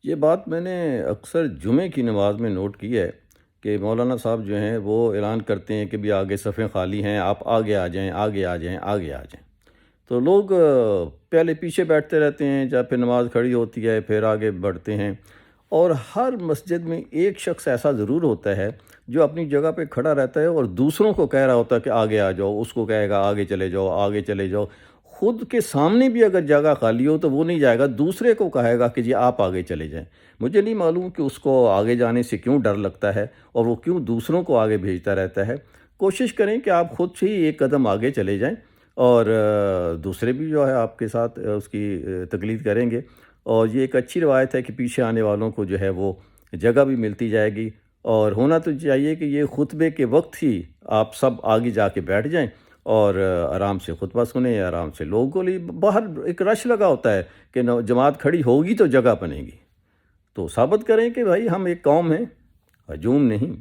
یہ بات میں نے اکثر جمعے کی نماز میں نوٹ کی ہے کہ مولانا صاحب جو ہیں وہ اعلان کرتے ہیں کہ بھی آگے صفیں خالی ہیں، آپ آگے آ جائیں، آگے آ جائیں، آگے آ جائیں۔ تو لوگ پہلے پیچھے بیٹھتے رہتے ہیں، جب پھر نماز کھڑی ہوتی ہے پھر آگے بڑھتے ہیں۔ اور ہر مسجد میں ایک شخص ایسا ضرور ہوتا ہے جو اپنی جگہ پہ کھڑا رہتا ہے اور دوسروں کو کہہ رہا ہوتا ہے کہ آگے آ جاؤ، اس کو کہے گا آگے چلے جاؤ، آگے چلے جاؤ۔ خود کے سامنے بھی اگر جگہ خالی ہو تو وہ نہیں جائے گا، دوسرے کو کہے گا کہ جی آپ آگے چلے جائیں۔ مجھے نہیں معلوم کہ اس کو آگے جانے سے کیوں ڈر لگتا ہے اور وہ کیوں دوسروں کو آگے بھیجتا رہتا ہے۔ کوشش کریں کہ آپ خود سے ہی ایک قدم آگے چلے جائیں اور دوسرے بھی جو ہے آپ کے ساتھ اس کی تقلید کریں گے، اور یہ ایک اچھی روایت ہے کہ پیچھے آنے والوں کو جو ہے وہ جگہ بھی ملتی جائے گی۔ اور ہونا تو چاہیے کہ یہ خطبے کے وقت ہی آپ سب آگے جا کے بیٹھ جائیں اور آرام سے خطبہ سنیں، آرام سے لوگوں کو لیے باہر ایک رش لگا ہوتا ہے کہ جماعت کھڑی ہوگی تو جگہ بنے گی۔ تو ثابت کریں کہ بھائی ہم ایک قوم ہیں، ہجوم نہیں۔